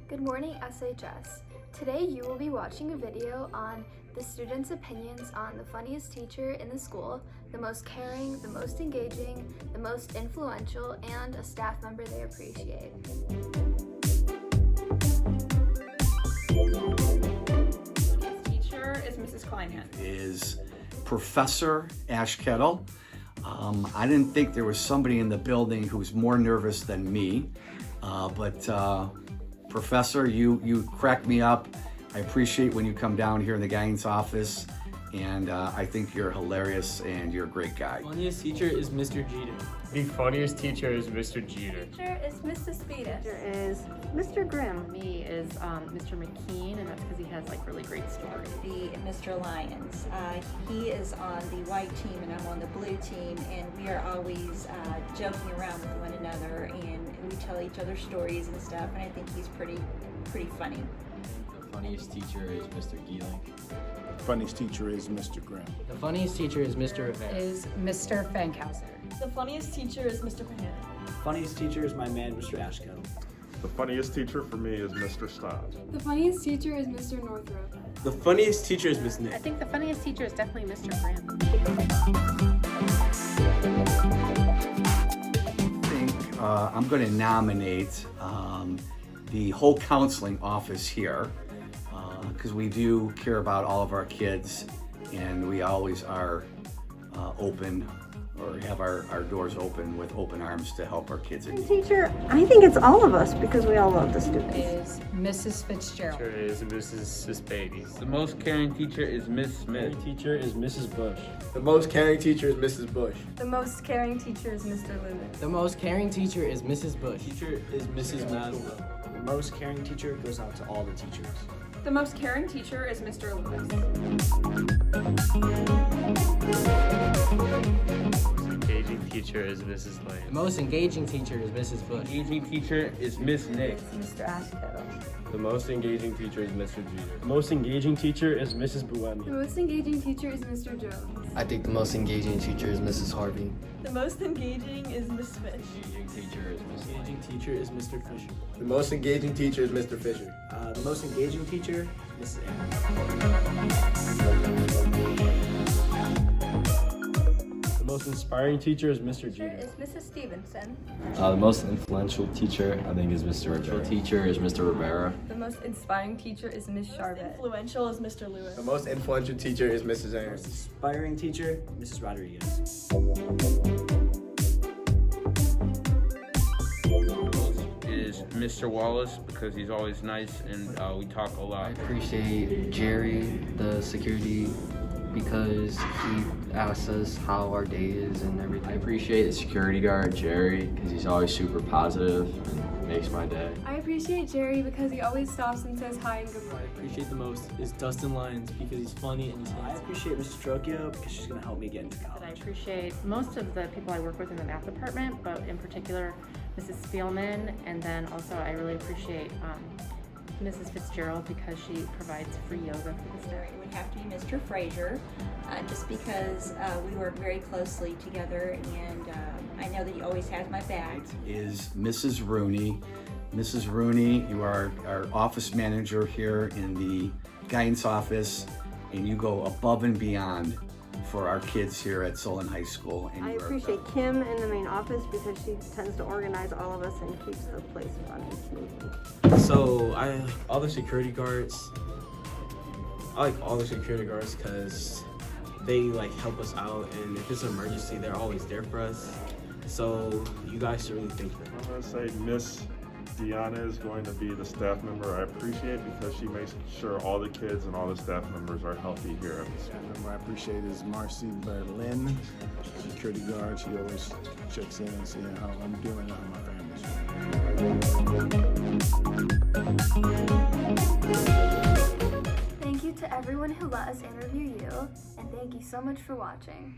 Good morning, SHS. Today you will be watching a video on the students' opinions on the funniest teacher in the school, the most caring, the most engaging, the most influential, and a staff member they appreciate. This teacher is Mrs. Kleinhan. Is Professor Ash Kettle. I didn't think there was somebody in the building who was more nervous than me, but Professor, you crack me up. I appreciate when you come down here in the guidance office, and I think you're hilarious and you're a great guy. The funniest teacher is Mr. Jeter. The funniest teacher is Mr. Jeter. Teacher is Mrs. Speedus. Teacher is Mr. Grimm. Me is Mr. McKean, and that's because he has like really great stories. The Mr. Lyons. He is on the white team and I'm on the blue team, and we are always joking around with one another, and we tell each other stories and stuff, and I think he's pretty funny. The funniest teacher is Mr. Geeling. The funniest teacher is Mr. Grimm. The funniest teacher is Mr. Rivera. Is Mr. Fankhauser. The funniest teacher is Mr. Panetta. The funniest teacher is my man, Mr. Ashkettle. The funniest teacher for me is Mr. Stott. The funniest teacher is Mr. Northrop. The funniest teacher is Miss Nick. I think the funniest teacher is definitely Mr. Graham. I think I'm going to nominate the whole counseling office here, because we do care about all of our kids, and we always are open, or have our doors open with open arms to help our kids in need. Teacher, I think it's all of us because we all love the students. Is Mrs. Fitzgerald. Teacher is Mrs. Suspades. The most caring teacher is Miss Smith. The teacher is Mrs. Bush. The most caring teacher is Mrs. Bush. The most caring teacher is Mr. Lewis. The most caring teacher is Mrs. Bush. Teacher is Mrs. Maslow. The most caring teacher goes out to all the teachers. The most caring teacher is Mr. Lewis. Engaging teacher is Mrs. The Lane. most engaging teacher is Mrs. Bush. Engaging teacher is Miss Nick. Mr. Ashkettle. The most engaging teacher is Mr. Jeter. The most engaging teacher is Mrs. The Buemi. most engaging teacher is Mr. Jones. I think the most engaging teacher is Mrs. Harvey. The most engaging is Miss Fish. Engaging teacher is Miss Engaging teacher is Mr. Fisher. The most engaging teacher is Mr. Fisher. The most engaging teacher is Mrs. Aaron. The most inspiring teacher is Mr. Teacher Jeter. is Mrs. Stevenson. The most influential teacher, I think, is Mr. Rivera. The teacher is Mr. Rivera. The most inspiring teacher is Miss Charvet. Influential is Mr. Lewis. The most influential teacher is Mrs. The Aaron. most inspiring teacher, Mrs. Rodriguez. Is Mr. Wallace, because he's always nice and we talk a lot. I appreciate Jerry, the security, because he asks us how our day is and everything. I appreciate the security guard, Jerry, because he's always super positive and makes my day. I appreciate Jerry because he always stops and says hi and good I morning. appreciate the most is Dustin Lyons because he's funny and he's I handsome. appreciate Mrs. Trocchio because she's going to help me get into That I college. appreciate most of the people I work with in the math department, but in particular Mrs. Spielman, and then also I really appreciate Mrs. Fitzgerald because she provides free yoga for the staff. It would have to be Mr. Frazier, just because we work very closely together, and I know that he always has my back. Is Mrs. Rooney. Mrs. Rooney, you are our office manager here in the guidance office, and you go above and beyond for our kids here at Solon High School. And I you are- appreciate Kim in the main office because she tends to organize all of us and keeps the place running smoothly. So I like all the security guards. I like all the security guards because they like help us out, and if it's an emergency, they're always there for us. So you guys should really thank them. I'm going to say Miss Deanna is going to be the staff member I appreciate because she makes sure all the kids and all the staff members are healthy here at the school. The member I appreciate is Marcy Berlin, security guard. She always checks in and seeing how I'm doing and how my family's doing. Thank you to everyone who let us interview you, and thank you so much for watching.